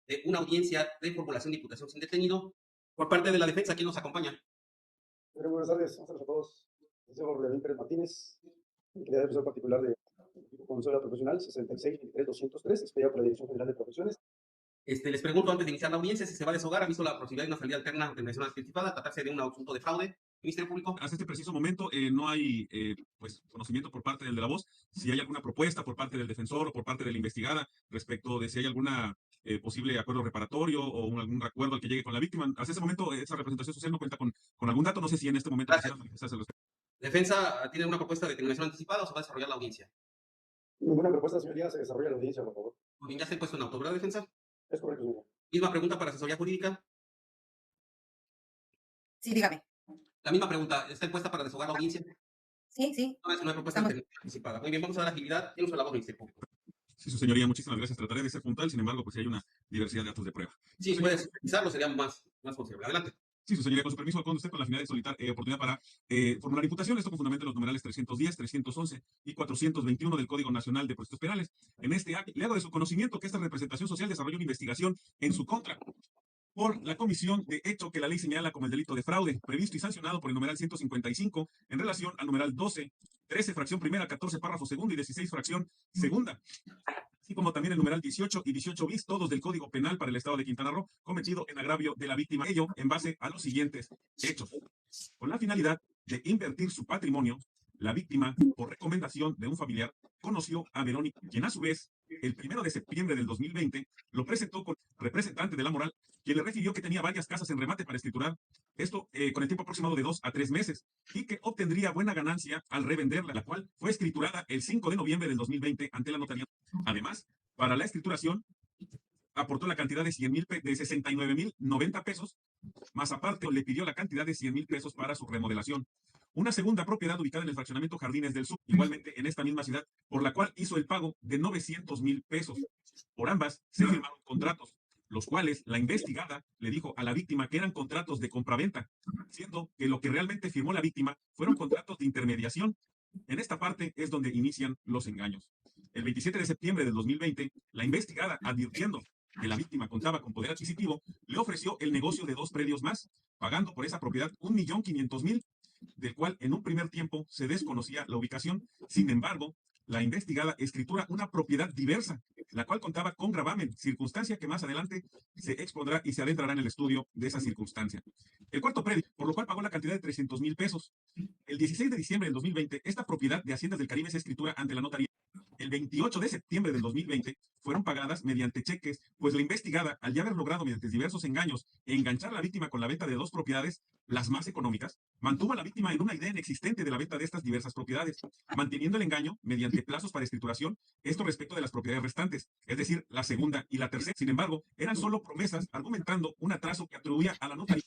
de una audiencia de formulación de imputación sin detenido. Por parte de la defensa, ¿quién nos acompaña? Buenas tardes, buenas tardes a todos. Soy Lenín Pérez Martínez, entidad de defensor particular de Consuelo Profesional 66-203, expedida por la Dirección General de Profesiones. Les pregunto antes de iniciar la audiencia si se va a deshogar. ¿Ha visto la posibilidad de una salida alterna de mención anticipada, tratarse de un asunto de fraude? Ministerio Público. Hasta este preciso momento no hay pues, conocimiento por parte del de la voz, si hay alguna propuesta por parte del defensor o por parte de la investigada respecto de si hay alguna posible acuerdo reparatorio o algún acuerdo al que llegue con la víctima. Hasta ese momento esa representación social no cuenta con algún dato, no sé si en este momento quisiera manifestarse al respecto. ¿Defensa tiene una propuesta de terminación anticipada o se va a desarrollar la audiencia? Ninguna propuesta, señoría, se desarrolla la audiencia, por favor. Muy bien, ya se ha puesto en auto, ¿verdad, defensa? Es correcto, señoría. Misma pregunta para asesoría jurídica. Sí, dígame. La misma pregunta, ¿está puesta para deshogar la audiencia? Sí, sí. No hay propuesta de terminación anticipada. Muy bien, vamos a dar agilidad. Tiene uso de la voz, Ministerio Público. Sí, su señoría, muchísimas gracias. Trataré de ser puntual, sin embargo, pues si hay una diversidad de datos de prueba. Sí, puedes utilizarlo, sería más considerable. Adelante. Sí, su señoría, con su permiso, con usted con la finalidad de solicitar oportunidad para formular imputación, esto con fundamento en los numerales 310, 311 y 421 del Código Nacional de Procedimientos Penales. En este acto, le hago de su conocimiento que esta representación social desarrolla una investigación en su contra por la comisión de hecho que la ley señala como el delito de fraude, previsto y sancionado por el numeral 155 en relación al numeral 12, 13, fracción primera, 14, párrafo segundo y 16, fracción segunda, así como también el numeral 18 y 18 bis, todos del Código Penal para el Estado de Quintana Roo, cometido en agravio de la víctima, ello en base a los siguientes hechos. Con la finalidad de invertir su patrimonio, la víctima, por recomendación de un familiar, conoció a Verónica, quien a su vez, el 1 de septiembre del 2020, lo presentó con representante de la moral, quien le refirió que tenía varias casas en remate para escriturar, esto con el tiempo aproximado de 2 a 3 meses, y que obtendría buena ganancia al revenderla, la cual fue escriturada el 5 de noviembre del 2020 ante la notaría. Además, para la escrituración, aportó la cantidad de 69,090 pesos, más aparte le pidió la cantidad de 100,000 pesos para su remodelación. Una segunda propiedad ubicada en el fraccionamiento Jardines del Sur, igualmente en esta misma ciudad, por la cual hizo el pago de 900,000 pesos. Por ambas se firmaron contratos, los cuales la investigada le dijo a la víctima que eran contratos de compraventa, siendo que lo que realmente firmó la víctima fueron contratos de intermediación. En esta parte es donde inician los engaños. El 27 de septiembre del 2020, la investigada, advirtiendo que la víctima contaba con poder adquisitivo, le ofreció el negocio de 2 predios más, pagando por esa propiedad 1,500,000, del cual en un primer tiempo se desconocía la ubicación. Sin embargo, la investigada escritura una propiedad diversa, la cual contaba con gravamen, circunstancia que más adelante se expondrá y se adentrará en el estudio de esa circunstancia. El cuarto predio, por lo cual pagó la cantidad de 300,000 pesos. El 16 de diciembre del 2020, esta propiedad de Haciendas del Caribe se escritura ante la notaría. El 28 de septiembre del 2020 fueron pagadas mediante cheques, pues la investigada, al ya haber logrado mediante diversos engaños enganchar a la víctima con la venta de 2 propiedades, las más económicas, mantuvo a la víctima en una idea inexistente de la venta de estas diversas propiedades, manteniendo el engaño mediante plazos para escrituración, esto respecto de las propiedades restantes, es decir, la segunda y la tercera. Sin embargo, eran solo promesas, argumentando un atraso que atribuía a la notaría.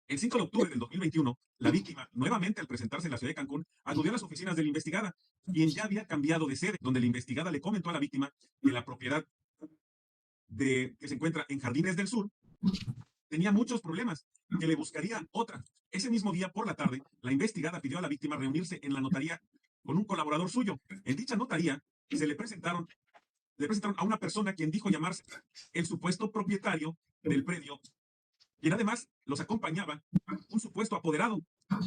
El 5 de octubre del 2021, la víctima, nuevamente al presentarse en la ciudad de Cancún, acudió a las oficinas de la investigada, quien ya había cambiado de sede, donde la investigada le comentó a la víctima que la propiedad que se encuentra en Jardines del Sur tenía muchos problemas, que le buscaría otra. Ese mismo día, por la tarde, la investigada pidió a la víctima reunirse en la notaría con un colaborador suyo. En dicha notaría se le presentaron a una persona quien dijo llamarse el supuesto propietario del predio, quien además los acompañaba un supuesto apoderado,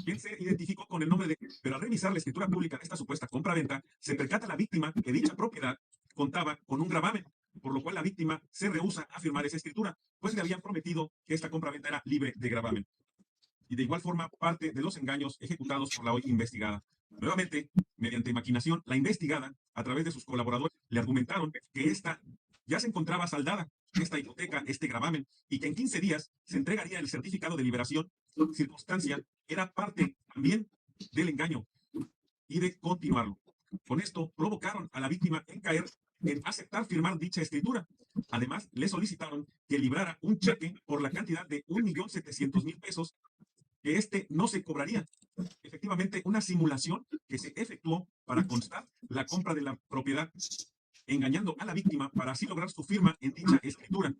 quien se identificó con el nombre de... Pero al revisar la escritura pública de esta supuesta compra-venta, se percata la víctima que dicha propiedad contaba con un gravamen, por lo cual la víctima se rehúsa a firmar esa escritura, pues le habían prometido que esta compra-venta era libre de gravamen. Y de igual forma, parte de los engaños ejecutados por la hoy investigada. Nuevamente, mediante maquinación, la investigada, a través de sus colaboradores, le argumentaron que esta ya se encontraba saldada, esta hipoteca, este gravamen, y que en 15 días se entregaría el certificado de liberación, circunstancia era parte también del engaño y de continuarlo. Con esto provocaron a la víctima en caer en aceptar firmar dicha escritura. Además, le solicitaron que librara un cheque por la cantidad de 1,700,000 pesos, que este no se cobraría. Efectivamente, una simulación que se efectuó para constar la compra de la propiedad, engañando a la víctima para así lograr su firma en dicha escritura.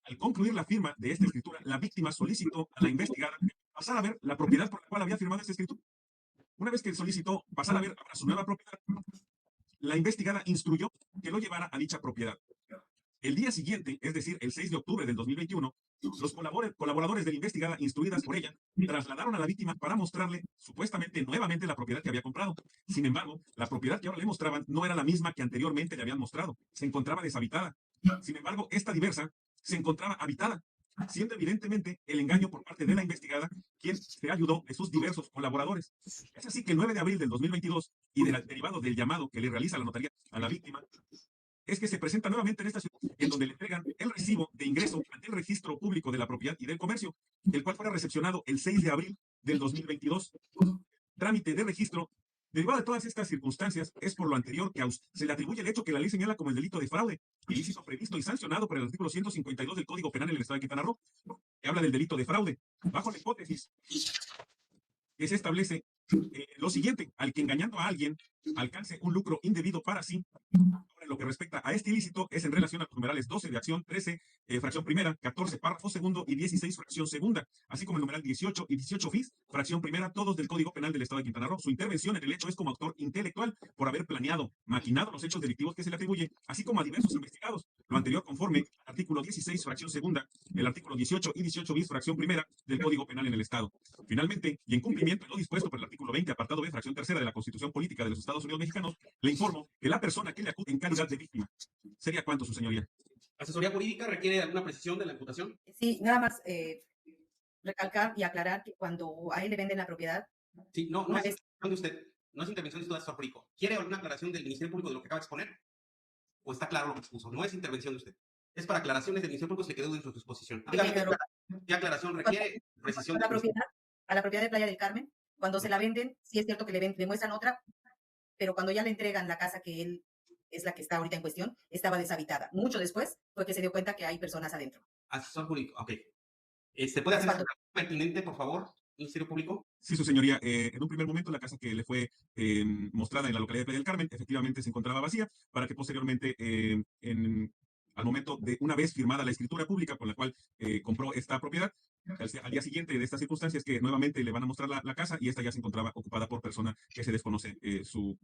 Al concluir la firma de esta escritura, la víctima solicitó a la investigada pasar a ver la propiedad por la cual había firmado esta escritura. Una vez que solicitó pasar a ver ahora su nueva propiedad, la investigada instruyó que lo llevara a dicha propiedad. El día siguiente, es decir, el 6 de octubre del 2021, los colaboradores de la investigada, instruidas por ella, trasladaron a la víctima para mostrarle supuestamente nuevamente la propiedad que había comprado. Sin embargo, la propiedad que ahora le mostraban no era la misma que anteriormente le habían mostrado. Se encontraba deshabitada. Sin embargo, esta diversa se encontraba habitada, siendo evidentemente el engaño por parte de la investigada quien se ayudó de sus diversos colaboradores. Es así que el 9 de abril del 2022, y derivado del llamado que le realiza la notaría a la víctima, es que se presenta nuevamente en esta ciudad, en donde le entregan el recibo de ingreso ante el registro público de la propiedad y del comercio, el cual fuera recepcionado el 6 de abril del 2022. Trámite de registro. Derivado de todas estas circunstancias, es por lo anterior que se le atribuye el hecho que la ley señala como el delito de fraude, ilícito previsto y sancionado por el artículo 152 del Código Penal en el Estado de Quintana Roo, que habla del delito de fraude, bajo la hipótesis que se establece lo siguiente: al que engañando a alguien alcance un lucro indebido para sí. Ahora, en lo que respecta a este ilícito, es en relación a los numerales 12 de acción, 13 fracción primera, 14 párrafo segundo y 16 fracción segunda, así como el numeral 18 y 18 bis, fracción primera, todos del Código Penal del Estado de Quintana Roo. Su intervención en el hecho es como autor intelectual por haber planeado, maquinado los hechos delictivos que se le atribuye, así como a diversos investigados. Lo anterior conforme al artículo 16, fracción segunda, el artículo 18 y 18 bis, fracción primera del Código Penal en el Estado. Finalmente, y en cumplimiento de lo dispuesto por el artículo 20, apartado B, fracción tercera de la Constitución Política de los Estados Unidos Mexicanos, le informo que la persona que le acude en calidad de víctima sería cuánto, su señoría. ¿Asesoría jurídica requiere alguna precisión de la imputación? Sí, nada más recalcar y aclarar que cuando a él le venden la propiedad, Sí, no una es vez, intervención de usted, no es intervención de su asesor jurídico. ¿Quiere alguna aclaración del Ministerio Público de lo que acaba de exponer? ¿O está claro lo que expuso? No es intervención de usted. Es para aclaraciones del Ministerio Público, se quedó dentro de su exposición. Dígame qué aclaración requiere, precisión a la de propiedad, a la propiedad de Playa del Carmen, cuando se la venden, sí es cierto que le muestran otra, pero cuando ya le entregan la casa que él es la que está ahorita en cuestión, estaba deshabitada. Mucho después fue que se dio cuenta que hay personas adentro. asesor jurídico. Ok. ¿Puede hacer Cuando- pertinente, por favor, Ministerio Público? Sí, su señoría. En un primer momento, la casa que le fue mostrada en la localidad de Playa del Carmen efectivamente se encontraba vacía, para que posteriormente, al momento de una vez firmada la escritura pública con la cual compró esta propiedad, al día siguiente de estas circunstancias, que nuevamente le van a mostrar la casa, y esta ya se encontraba ocupada por persona que se desconoce su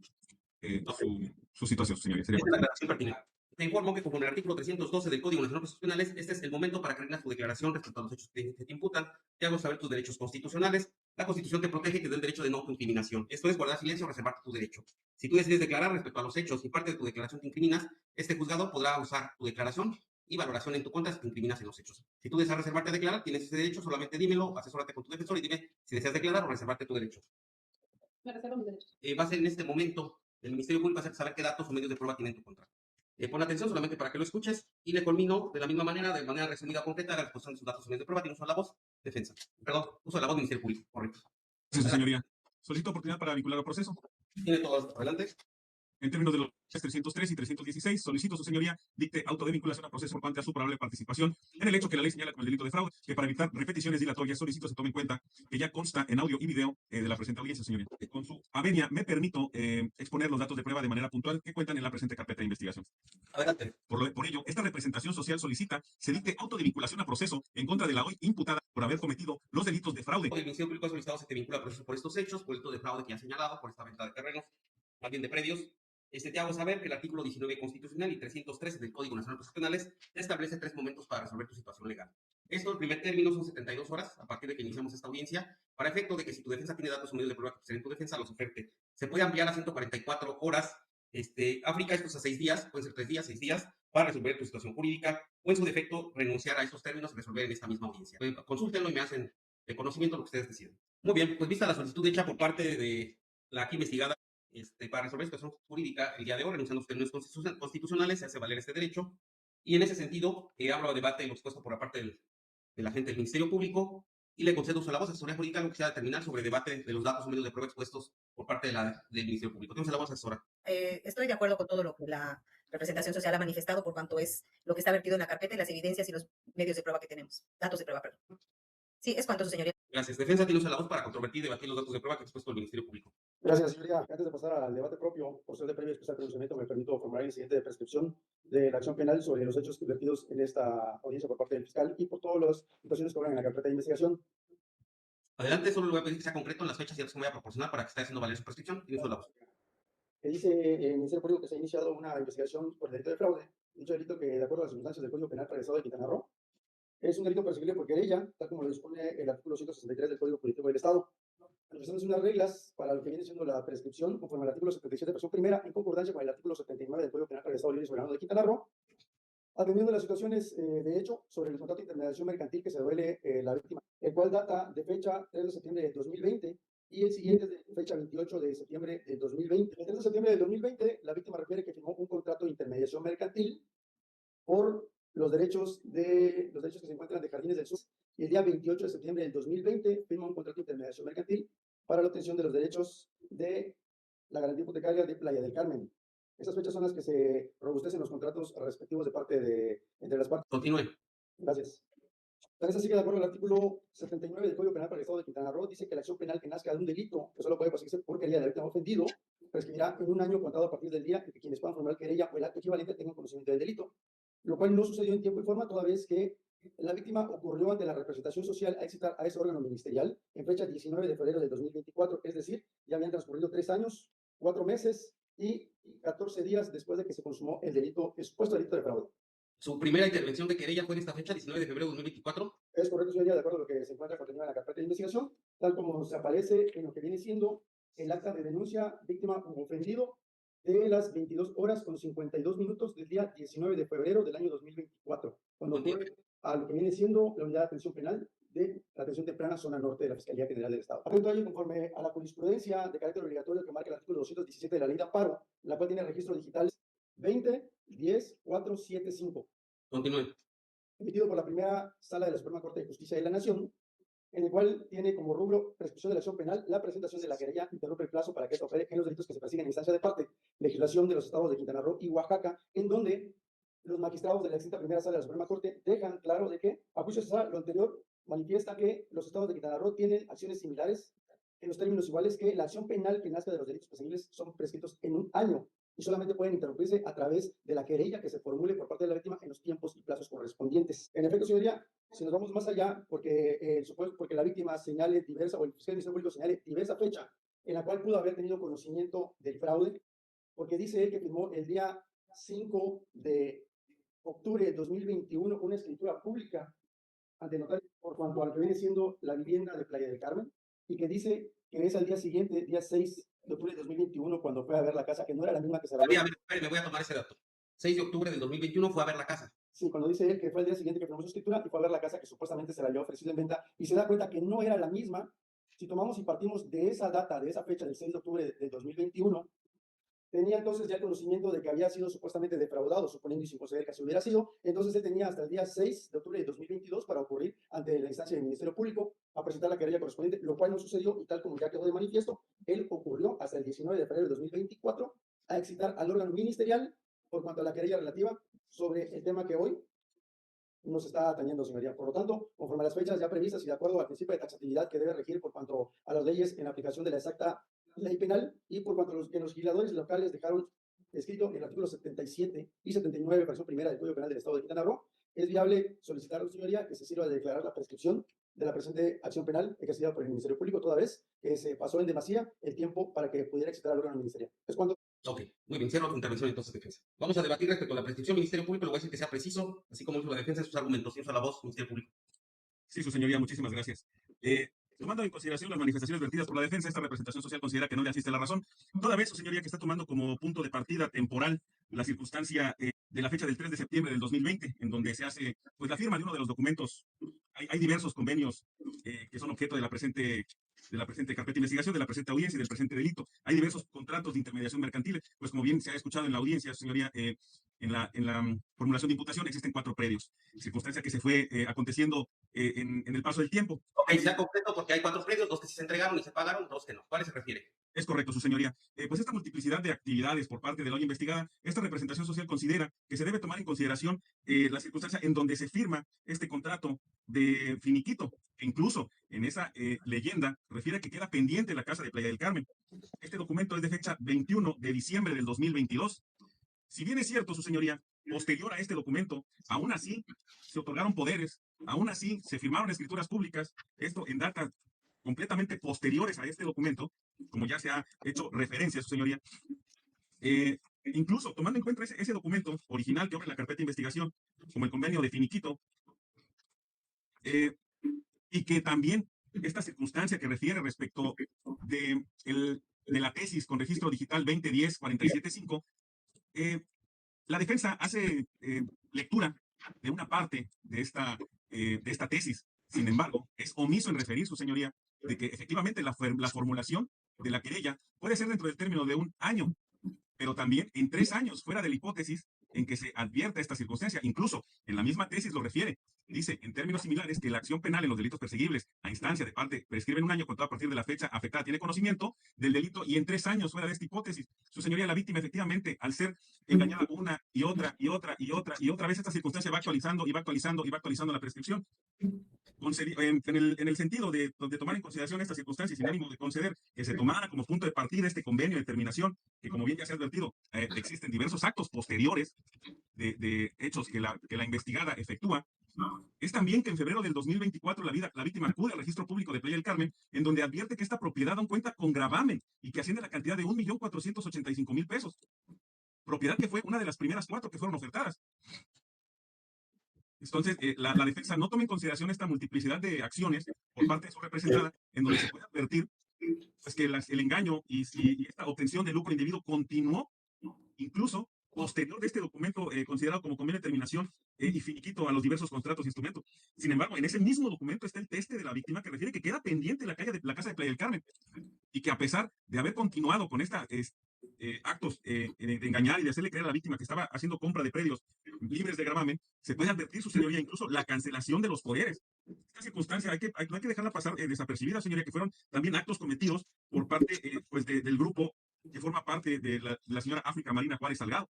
situación, su señoría. Sería Esta es la aclaración pertinente. Te informo que conforme al artículo 312 del Código Nacional de Procesos Penales, este es el momento para que rindas tu declaración respecto a los hechos que te imputan. Te hago saber tus derechos constitucionales. La Constitución te protege y te da el derecho de no autoincriminación. Esto es guardar silencio o reservarte tu derecho. Si tú decides declarar respecto a los hechos y parte de tu declaración te incriminas, este juzgado podrá usar tu declaración y valoración en tu contra si te incriminas en los hechos. Si tú deseas reservarte a declarar, tienes ese derecho, solamente dímelo, asesórate con tu defensor y dime si deseas declarar o reservarte tu derecho. Me reservo mis derechos. Va a ser en este momento, el Ministerio Público va a hacer saber qué datos o medios de prueba tiene en tu contra. Pon atención solamente para que lo escuches y le culmino de la misma manera, de manera resumida, concreta, la exposición de sus datos o medios de prueba. Tiene uso de la voz, defensa. Perdón, uso de la voz del Ministerio Público, correcto. Sí, su señoría. Solicito oportunidad para vincular al proceso. Tiene todo adelante. En términos de los 303 y 316, solicito, su señoría, dicte auto de vinculación a proceso por cuanto a su probable participación en el hecho que la ley señala como el delito de fraude, que para evitar repeticiones dilatorias solicito se tome en cuenta que ya consta en audio y video de la presente audiencia, señoría. Con su avenia, me permito exponer los datos de prueba de manera puntual que cuentan en la presente carpeta de investigación. Adelante. Por ello, esta representación social solicita se dicte auto de vinculación a proceso en contra de la hoy imputada por haber cometido los delitos de fraude. El Ministerio Público ha solicitado se te vincula a proceso por estos hechos, por el delito de fraude que ya ha señalado, por esta venta de terrenos, también de predios. Te hago saber que el artículo 19 constitucional y 313 del Código Nacional de Procesos Penales te establece 3 momentos para resolver tu situación legal. Esto, el primer término, son 72 horas a partir de que iniciamos esta audiencia, para efecto de que si tu defensa tiene datos o medios de prueba que presenten tu defensa, los oferte. Se puede ampliar a 144 horas. África, estos a 6 días, pueden ser 3 días, 6 días, para resolver tu situación jurídica, o en su defecto, renunciar a estos términos y resolver en esta misma audiencia. Consúltenlo y me hacen de conocimiento lo que ustedes deciden. Muy bien, pues vista la solicitud hecha por parte de la aquí investigada, para resolver esta situación jurídica el día de hoy, renunciando a los términos constitucionales, se hace valer este derecho. Y en ese sentido, abro debate y lo expuesto por la parte de la gente del Ministerio Público y le concedo uso a la voz, asesoría jurídica, lo que sea determinar sobre debate de los datos o medios de prueba expuestos por parte del Ministerio Público. Tenemos la voz, asesora. Estoy de acuerdo con todo lo que la representación social ha manifestado por cuanto es lo que está vertido en la carpeta y las evidencias y los medios de prueba que tenemos. Datos de prueba, perdón. Sí, es cuanto, su señoría. Gracias. Defensa tiene uso de la voz para controvertir y debatir los datos de prueba que ha expuesto el Ministerio Público. Gracias, señoría. Antes de pasar al debate propio, por ser de previo especial pronunciamiento, me permito formular el incidente de prescripción de la acción penal sobre los hechos vertidos en esta audiencia por parte del fiscal y por todas las situaciones que obran en la carpeta de investigación. Adelante, solo le voy a pedir que sea concreto en las fechas y datos que me voy a proporcionar para que esté haciendo valer su prescripción. Tiene uso de la voz. Que dice el Ministerio Público que se ha iniciado una investigación por delito de fraude Dicho delito que, de acuerdo a las circunstancias del Código Penal para el Estado de Quintana Roo, es un delito perseguible por querella, tal como lo dispone el artículo 163 del Código Político del Estado. Manifestamos unas reglas para lo que viene siendo la prescripción, conforme al artículo 77, versión primera, en concordancia con el artículo 79 del Código Penal para el Estado Libre y Soberano de Quintana Roo, atendiendo las situaciones de hecho sobre el contrato de intermediación mercantil que se duele la víctima, el cual data de fecha 3 de septiembre de 2020 y el siguiente es de fecha 28 de septiembre de 2020. El 3 de septiembre de 2020, la víctima refiere que firmó un contrato de intermediación mercantil por los derechos que se encuentran de Jardines del Sur, y el día 28 de septiembre del 2020 firma un contrato de intermediación mercantil para la obtención de los derechos de la garantía hipotecaria de Playa del Carmen. Estas fechas son las que se robustecen los contratos respectivos de parte de entre las partes. Continúe. Gracias. Tal es así que, de acuerdo al artículo 79 del Código Penal para el Estado de Quintana Roo, dice que la acción penal que nazca de un delito que solo puede perseguirse por querella de la víctima ofendido prescribirá en un año contado a partir del día en que quienes puedan formular querella o el acto equivalente tengan conocimiento del delito, lo cual no sucedió en tiempo y forma, toda vez que la víctima ocurrió ante la representación social a excitar a ese órgano ministerial en fecha 19 de febrero de 2024, es decir, ya habían transcurrido 3 años, 4 meses y 14 días después de que se consumó el delito, el supuesto delito de fraude. Su primera intervención de querella fue en esta fecha, 19 de febrero de 2024. Es correcto, señoría, de acuerdo a lo que se encuentra contenido en la carpeta de investigación, tal como se aparece en lo que viene siendo el acta de denuncia víctima u ofendido de las 22 horas con 52 minutos del día 19 de febrero del año 2024, cuando ocurre a lo que viene siendo la unidad de atención penal de la atención temprana zona norte de la Fiscalía General del Estado. Atento a ello, conforme a la jurisprudencia de carácter obligatorio que marca el artículo 217 de la Ley de Amparo, la cual tiene registro digital 20-10-475. Continúe. Emitido por la primera Sala de la Suprema Corte de Justicia de la Nación, en el cual tiene como rubro prescripción de la acción penal, la presentación de la querella interrumpe el plazo para que esto opere en los delitos que se persiguen en instancia de parte, legislación de los estados de Quintana Roo y Oaxaca, en donde los magistrados de la extinta primera Sala de la Suprema Corte dejan claro de que, a juicio de lo anterior, manifiesta que los estados de Quintana Roo tienen acciones similares en los términos iguales que la acción penal que nazca de los delitos perseguibles son prescritos en un año y solamente pueden interrumpirse a través de la querella que se formule por parte de la víctima en los tiempos y plazos correspondientes. En efecto, señoría, si nos vamos más allá, porque la víctima señale diversa, o el fiscal del Ministerio Público señale diversa fecha en la cual pudo haber tenido conocimiento del fraude, porque dice él que firmó el día 5 de octubre de 2021 una escritura pública ante notario por cuanto a lo que viene siendo la vivienda de Playa del Carmen, y que dice que es al día siguiente, día 6 de octubre de 2021, cuando fue a ver la casa, que no era la misma que se A ver, me voy a tomar ese dato. 6 de octubre del 2021 fue a ver la casa. Sí, cuando dice él que fue el día siguiente que firmó su escritura y fue a ver la casa que supuestamente se la había ofrecido en venta, y se da cuenta que no era la misma. Si tomamos y partimos de esa data, de esa fecha del 6 de octubre del 2021, tenía entonces ya conocimiento de que había sido supuestamente defraudado, suponiendo y sin conceder que así hubiera sido. Entonces él tenía hasta el día 6 de octubre de 2022 para ocurrir ante la instancia del Ministerio Público a presentar la querella correspondiente, lo cual no sucedió, y tal como ya quedó de manifiesto, él ocurrió hasta el 19 de febrero de 2024 a excitar al órgano ministerial por cuanto a la querella relativa sobre el tema que hoy nos está atañendo, señoría. Por lo tanto, conforme a las fechas ya previstas y de acuerdo al principio de taxatividad que debe regir por cuanto a las leyes en aplicación de la exacta ley penal, y por cuanto a los legisladores locales dejaron escrito en el artículo 77 y 79, versión primera del Código Penal del Estado de Quintana Roo, es viable solicitar, señoría, que se sirva de declarar la prescripción de la presente acción penal ejercida por el Ministerio Público, toda vez que se pasó en demasía el tiempo para que pudiera excitar al órgano ministerial. Es cuando... Ok, muy bien, cierro tu intervención entonces, defensa. Vamos a debatir respecto a la prescripción. Ministerio Público, le voy a decir que sea preciso, así como hizo la defensa en sus argumentos. Y usa la voz, Ministerio Público. Sí, su señoría, muchísimas gracias. Tomando en consideración las manifestaciones vertidas por la defensa, esta representación social considera que no le asiste la razón, toda vez, su señoría, que está tomando como punto de partida temporal la circunstancia de la fecha del 3 de septiembre del 2020, en donde se hace pues la firma de uno de los documentos. Hay diversos convenios que son objeto de la presente carpeta de investigación, de la presente audiencia y del presente delito. Hay diversos contratos de intermediación mercantil, pues como bien se ha escuchado en la audiencia, señoría, en la formulación de imputación existen 4 predios, circunstancia que se fue aconteciendo en el paso del tiempo. Ok, sea completo porque hay 4 predios, 2 que sí se entregaron y se pagaron, 2 que no. ¿Cuáles se refiere? Es correcto, su señoría. Pues esta multiplicidad de actividades por parte de la olla investigada, esta representación social considera que se debe tomar en consideración la circunstancia en donde se firma este contrato de finiquito, que incluso en esa leyenda refiere que queda pendiente la casa de Playa del Carmen. Este documento es de fecha 21 de diciembre del 2022. Si bien es cierto, su señoría, posterior a este documento, aún así se otorgaron poderes, aún así se firmaron escrituras públicas, esto en datas completamente posteriores a este documento, como ya se ha hecho referencia, su señoría. incluso tomando en cuenta ese documento original que abre la carpeta de investigación, como el convenio de finiquito, y que también esta circunstancia que refiere respecto de la tesis con registro digital 2010-475, la defensa hace lectura de una parte de esta tesis. Sin embargo, es omiso en referir, su señoría, de que efectivamente la formulación de la querella puede ser dentro del término de un año, pero también en 3 años, fuera de la hipótesis en que se advierta esta circunstancia. Incluso en la misma tesis lo refiere. Dice, en términos similares, que la acción penal en los delitos perseguibles a instancia de parte prescribe en un año cuando a partir de la fecha afectada tiene conocimiento del delito, y en 3 años, fuera de esta hipótesis. Su señoría, la víctima, efectivamente, al ser engañada una y otra y otra y otra y otra vez, esta circunstancia va actualizando y va actualizando y va actualizando la prescripción. En el sentido de tomar en consideración estas circunstancias, sin ánimo de conceder que se tomara como punto de partida este convenio de terminación, que como bien ya se ha advertido, existen diversos actos posteriores de hechos que la investigada efectúa, es también que en febrero del 2024 la víctima acude al registro público de Playa del Carmen, en donde advierte que esta propiedad aún cuenta con gravamen y que asciende a la cantidad de 1.485.000 pesos, propiedad que fue una de las primeras 4 que fueron ofertadas. Entonces, la defensa no toma en consideración esta multiplicidad de acciones por parte de su representada, en donde se puede advertir pues, que el engaño y esta obtención de lucro indebido continuó incluso posterior de este documento considerado como convenio de terminación y finiquito a los diversos contratos e instrumentos. Sin embargo, en ese mismo documento está el teste de la víctima que refiere que queda pendiente la casa de Playa del Carmen, y que a pesar de haber continuado con esta actos de engañar y de hacerle creer a la víctima que estaba haciendo compra de predios libres de gravamen, se puede advertir, su señoría, incluso la cancelación de los poderes. Esta circunstancia no hay que dejarla pasar desapercibida, señoría, que fueron también actos cometidos por parte pues del grupo que forma parte de la señora África Marina Juárez Salgado.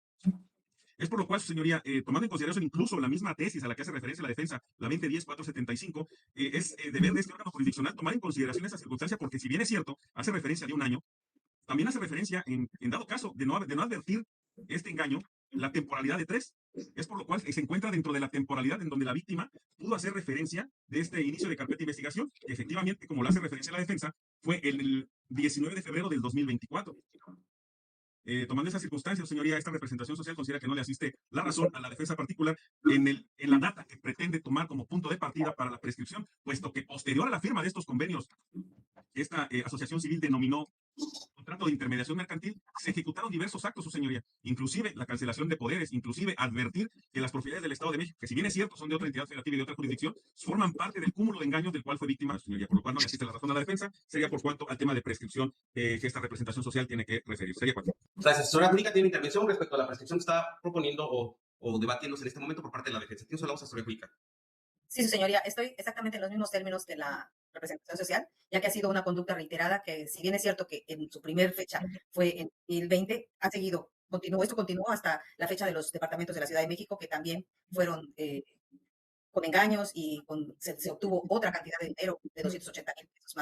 Es por lo cual, su señoría, tomando en consideración incluso la misma tesis a la que hace referencia la defensa, la 2010-475, es deber de este órgano jurisdiccional tomar en consideración esa circunstancia, porque si bien es cierto, hace referencia de un año, también hace referencia, en dado caso, de no advertir este engaño, la temporalidad de 3. Es por lo cual se encuentra dentro de la temporalidad en donde la víctima pudo hacer referencia de este inicio de carpeta de investigación, que efectivamente, como lo hace referencia la defensa, fue el 19 de febrero del 2024. Tomando esa circunstancia, señoría, esta representación social considera que no le asiste la razón a la defensa particular en la data que pretende tomar como punto de partida para la prescripción, puesto que posterior a la firma de estos convenios, esta asociación civil denominó contrato de intermediación mercantil, se ejecutaron diversos actos, su señoría, inclusive la cancelación de poderes, inclusive advertir que las propiedades del Estado de México, que si bien es cierto son de otra entidad federativa y de otra jurisdicción, forman parte del cúmulo de engaños del cual fue víctima, su señoría, por lo cual no le asiste la razón a la defensa, sería por cuanto al tema de prescripción que esta representación social tiene que referir. Sería cuanto. Gracias, señora Jurídica. Tiene intervención respecto a la prescripción que está proponiendo o debatiéndose en este momento por parte de la defensa. Tiene la voz, señora Jurídica. Sí, su señoría, estoy exactamente en los mismos términos de la representación social, ya que ha sido una conducta reiterada que, si bien es cierto que en su primer fecha fue en el 20, ha seguido, esto continuó hasta la fecha de los departamentos de la Ciudad de México, que también fueron con engaños y se obtuvo otra cantidad de dinero de 280,000 pesos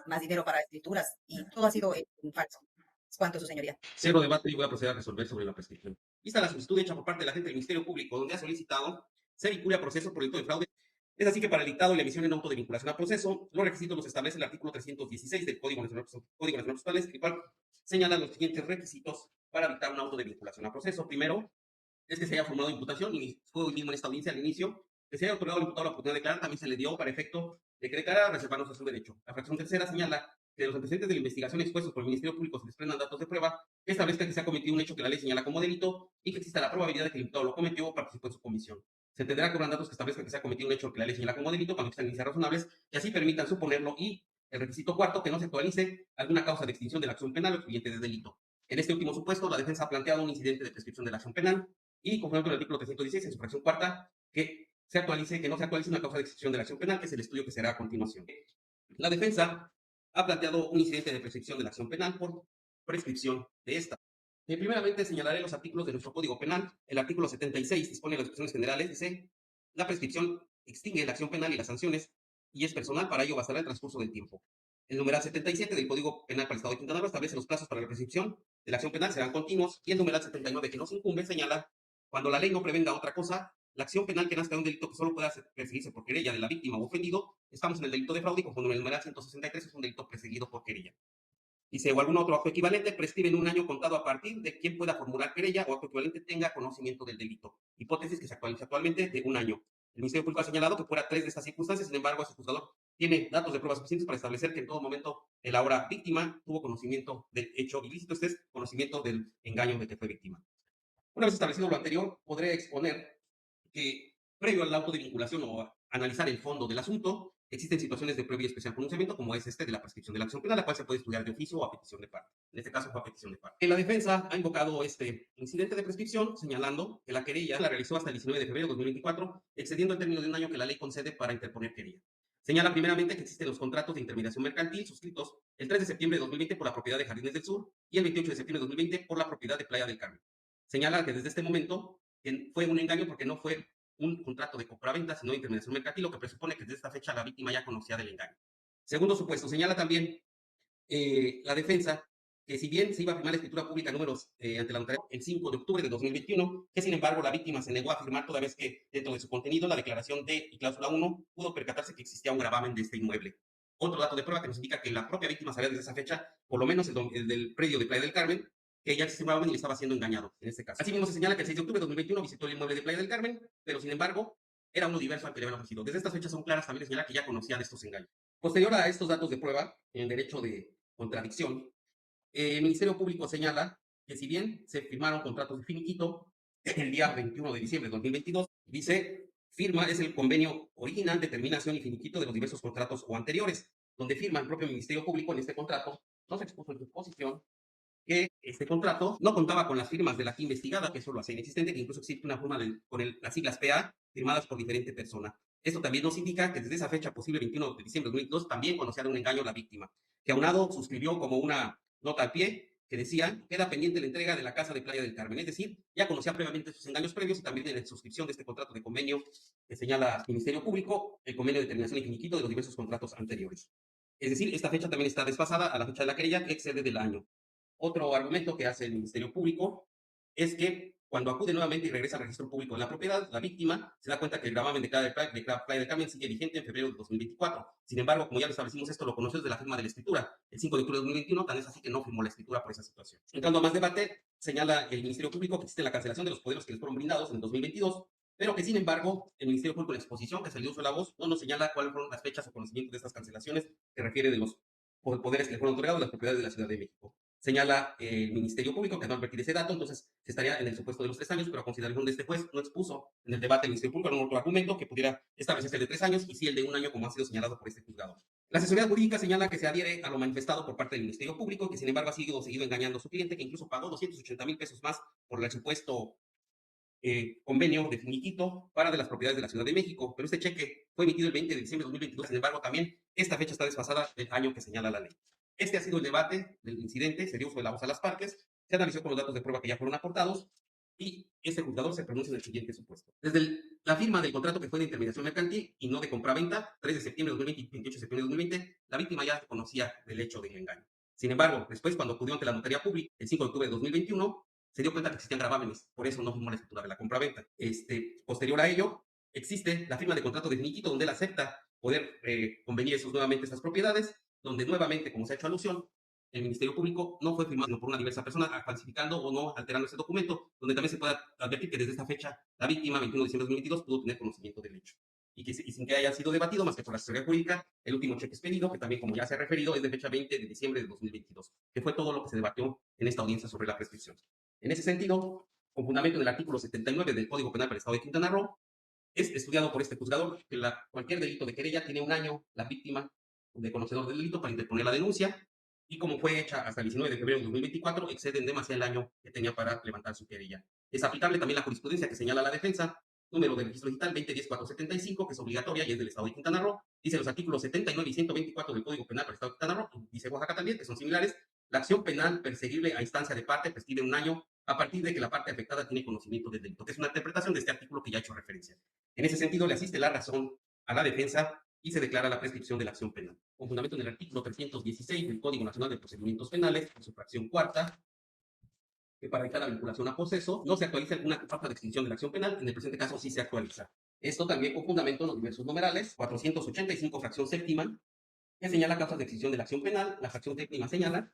más dinero para escrituras, y todo ha sido falso. ¿Cuánto, su señoría? Cierro debate y voy a proceder a resolver sobre la prescripción. Vista la solicitud hecha por parte del agente del Ministerio Público, donde ha solicitado ser incuria a proceso por delito de fraude. Es así que para el dictado y la emisión en auto de vinculación a proceso, los requisitos los establece el artículo 316 del Código Nacional de Procesales, el cual señala los siguientes requisitos para dictar un auto de vinculación a proceso. Primero, es que se haya formado imputación, y fue hoy mismo en esta audiencia al inicio, que se haya otorgado al imputado la oportunidad de declarar, también se le dio para efecto de que declarara reservándose su derecho. La fracción tercera señala que de los antecedentes de la investigación expuestos por el Ministerio Público se desprendan datos de prueba que establezca que se ha cometido un hecho que la ley señala como delito y que exista la probabilidad de que el imputado lo cometió o participó en su comisión. Se entenderá que habrán datos que establezcan que se ha cometido un hecho que la ley señala como delito cuando existan indicios razonables que así permitan suponerlo, y el requisito cuarto, que no se actualice alguna causa de extinción de la acción penal o expediente de delito. En este último supuesto, la defensa ha planteado un incidente de prescripción de la acción penal y, conforme con el artículo 316, en su fracción cuarta, que no se actualice una causa de extinción de la acción penal, que es el estudio que será a continuación. La defensa ha planteado un incidente de prescripción de la acción penal por prescripción de esta. Primeramente, señalaré los artículos de nuestro Código Penal. El artículo 76 dispone de las expresiones generales, dice: la prescripción extingue la acción penal y las sanciones y es personal, para ello bastará el transcurso del tiempo. El numeral 77 del Código Penal para el Estado de Quintana Roo establece los plazos para la prescripción de la acción penal serán continuos, y el numeral 79, que no se incumbe, señala: cuando la ley no prevenga otra cosa, la acción penal que nazca de un delito que solo pueda perseguirse por querella de la víctima o ofendido, estamos en el delito de fraude, y conforme el numeral 163 es un delito perseguido por querella. Dice, o algún otro acto equivalente prescriben un año contado a partir de quien pueda formular querella o acto equivalente tenga conocimiento del delito. Hipótesis que se actualiza actualmente de un año. El Ministerio Público ha señalado que fuera 3 de estas circunstancias, sin embargo, ese juzgador tiene datos de pruebas suficientes para establecer que en todo momento el ahora víctima tuvo conocimiento del hecho ilícito, este es conocimiento del engaño de que fue víctima. Una vez establecido lo anterior, podré exponer que previo al auto de vinculación o a analizar el fondo del asunto, existen situaciones de previo y especial pronunciamiento, como es de la prescripción de la acción penal, la cual se puede estudiar de oficio o a petición de parte. En este caso fue a petición de parte. La defensa ha invocado este incidente de prescripción, señalando que la querella la realizó hasta el 19 de febrero de 2024, excediendo el término de un año que la ley concede para interponer querella. Señala primeramente que existen los contratos de intermediación mercantil suscritos el 3 de septiembre de 2020 por la propiedad de Jardines del Sur y el 28 de septiembre de 2020 por la propiedad de Playa del Carmen. Señala que desde este momento fue un engaño porque no fue un contrato de compraventa, sino de intermediación mercantil, lo que presupone que desde esta fecha la víctima ya conocía del engaño. Segundo supuesto, señala también la defensa que si bien se iba a firmar la escritura pública números ante la notaría el 5 de octubre de 2021, que sin embargo la víctima se negó a firmar toda vez que dentro de su contenido, la declaración D y cláusula 1, pudo percatarse que existía un gravamen de este inmueble. Otro dato de prueba que nos indica que la propia víctima sabía desde esa fecha, por lo menos el del predio de Playa del Carmen, que ya existía un gravamen y estaba siendo engañado en este caso. Asimismo se señala que el 6 de octubre de 2021 visitó el inmueble de Playa del Carmen, pero sin embargo era uno diverso al que le habían ofrecido. Desde estas fechas son claras también señala que ya conocía de estos engaños. Posterior a estos datos de prueba, en derecho de contradicción, el Ministerio Público señala que si bien se firmaron contratos de finiquito el día 21 de diciembre de 2022, dice, firma es el convenio original de terminación y finiquito de los diversos contratos o anteriores, donde firma el propio Ministerio Público en este contrato, no se expuso en su exposición que este contrato no contaba con las firmas de la aquí investigada, que eso lo hace inexistente, que incluso existe una firma con las siglas PA firmadas por diferente persona. Esto también nos indica que desde esa fecha, posible 21 de diciembre de 2022, también conocía de un engaño a la víctima, que aunado suscribió como una nota al pie que decía, queda pendiente la entrega de la casa de Playa del Carmen. Es decir, ya conocía previamente sus engaños previos y también en la suscripción de este contrato de convenio que señala el Ministerio Público, el convenio de terminación y finiquito de los diversos contratos anteriores. Es decir, esta fecha también está desfasada a la fecha de la querella, que excede del año. Otro argumento que hace el Ministerio Público es que cuando acude nuevamente y regresa al registro público de la propiedad, la víctima se da cuenta que el gravamen de Playa del Carmen sigue vigente en febrero de 2024. Sin embargo, como ya lo establecimos, esto lo conoció desde la firma de la escritura. El 5 de octubre de 2021, tan es así que no firmó la escritura por esa situación. Entrando a más debate, señala el Ministerio Público que existe la cancelación de los poderes que les fueron brindados en el 2022, pero que sin embargo, el Ministerio Público en la exposición que salió sobre la voz no nos señala cuáles fueron las fechas o conocimientos de estas cancelaciones que refiere de los poderes que le fueron otorgados a las propiedades de la Ciudad de México. Señala el Ministerio Público que no advertir ese dato, entonces se estaría en el supuesto de los 3 años, pero a consideración de este juez no expuso en el debate del Ministerio Público algún otro argumento que pudiera establecerse el de 3 años y sí el de 1 año como ha sido señalado por este juzgado. La asesoría jurídica señala que se adhiere a lo manifestado por parte del Ministerio Público, que sin embargo ha seguido engañando a su cliente, que incluso pagó 280,000 pesos más por el supuesto convenio de finiquito para de las propiedades de la Ciudad de México, pero este cheque fue emitido el 20 de diciembre de 2022, sin embargo también esta fecha está desfasada del año que señala la ley. Este ha sido el debate del incidente, se dio sobre la voz a las partes, se analizó con los datos de prueba que ya fueron aportados y este juzgador se pronuncia en el siguiente supuesto. Desde la firma del contrato que fue de intermediación mercantil y no de compraventa, 3 de septiembre de 2020 y 28 de septiembre de 2020, la víctima ya conocía del hecho del engaño. Sin embargo, después cuando acudió ante la notaría pública, el 5 de octubre de 2021, se dio cuenta que existían gravámenes, por eso no firmó la escritura de la compraventa. Posterior a ello, existe la firma de contrato de finiquito donde él acepta poder convenir nuevamente estas propiedades, donde nuevamente, como se ha hecho alusión, el Ministerio Público no fue firmado por una diversa persona, falsificando o no alterando ese documento, donde también se puede advertir que desde esta fecha la víctima, 21 de diciembre de 2022, pudo tener conocimiento del hecho. Y sin que haya sido debatido más que por la asesoría jurídica, el último cheque expedido, que también, como ya se ha referido, es de fecha 20 de diciembre de 2022, que fue todo lo que se debatió en esta audiencia sobre la prescripción. En ese sentido, con fundamento en el artículo 79 del Código Penal para el Estado de Quintana Roo, es estudiado por este juzgador que cualquier delito de querella tiene un año la víctima de conocedor del delito para interponer la denuncia, y como fue hecha hasta el 19 de febrero de 2024, exceden demasiado el año que tenía para levantar su querella. Es aplicable también la jurisprudencia que señala la defensa, número de registro digital 2010-475, que es obligatoria y es del Estado de Quintana Roo. Dice los artículos 79 y 124 del Código Penal para el Estado de Quintana Roo, dice Oaxaca también, que son similares. La acción penal perseguible a instancia de parte prescribe un año a partir de que la parte afectada tiene conocimiento del delito, que es una interpretación de este artículo que ya he hecho referencia. En ese sentido, le asiste la razón a la defensa y se declara la prescripción de la acción penal. Con fundamento en el artículo 316 del Código Nacional de Procedimientos Penales, en su fracción cuarta, que para evitar la vinculación a proceso, no se actualiza alguna falta de extinción de la acción penal, en el presente caso sí se actualiza. Esto también con fundamento en los diversos numerales, 485 fracción séptima, que señala causas de extinción de la acción penal, la fracción séptima señala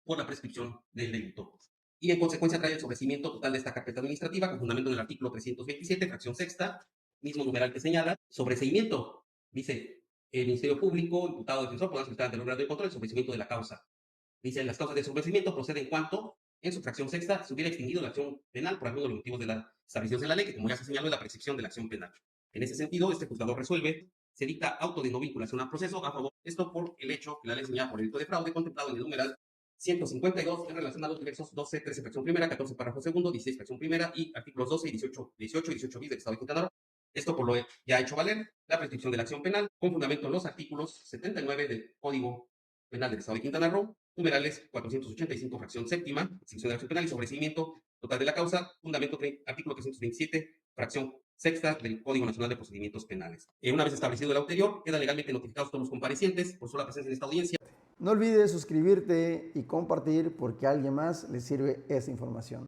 por la prescripción del delito. Y en consecuencia trae el sobreseimiento total de esta carpeta administrativa con fundamento en el artículo 327, fracción sexta, mismo numeral que señala, sobreseimiento, dice el Ministerio Público, imputado, defensor, podrán solicitar ante el órgano de control el sobreseimiento de la causa. Dice, las causas de sobreseimiento proceden en cuanto, en su fracción sexta, se hubiera extinguido la acción penal por alguno de los motivos de la establecidos en la ley, que como ya se señaló es la prescripción de la acción penal. En ese sentido, este juzgador resuelve, se dicta auto de no vinculación al proceso a favor, esto por el hecho que la ley señala por el delito de fraude contemplado en el numeral 152 en relación a los diversos 12, 13 fracción primera, 14 párrafo segundo, 16 fracción primera y artículos 12 y 18 y 18 bis del Estado de Quintana Roo. Esto por lo ya hecho valer la prescripción de la acción penal con fundamento en los artículos 79 del Código Penal del Estado de Quintana Roo, numerales 485 fracción séptima, sección de la acción penal y sobreseimiento total de la causa, fundamento artículo 327 fracción sexta del Código Nacional de Procedimientos Penales. Una vez establecido el anterior, quedan legalmente notificados todos los comparecientes por sola presencia en esta audiencia. No olvides suscribirte y compartir porque a alguien más le sirve esta información.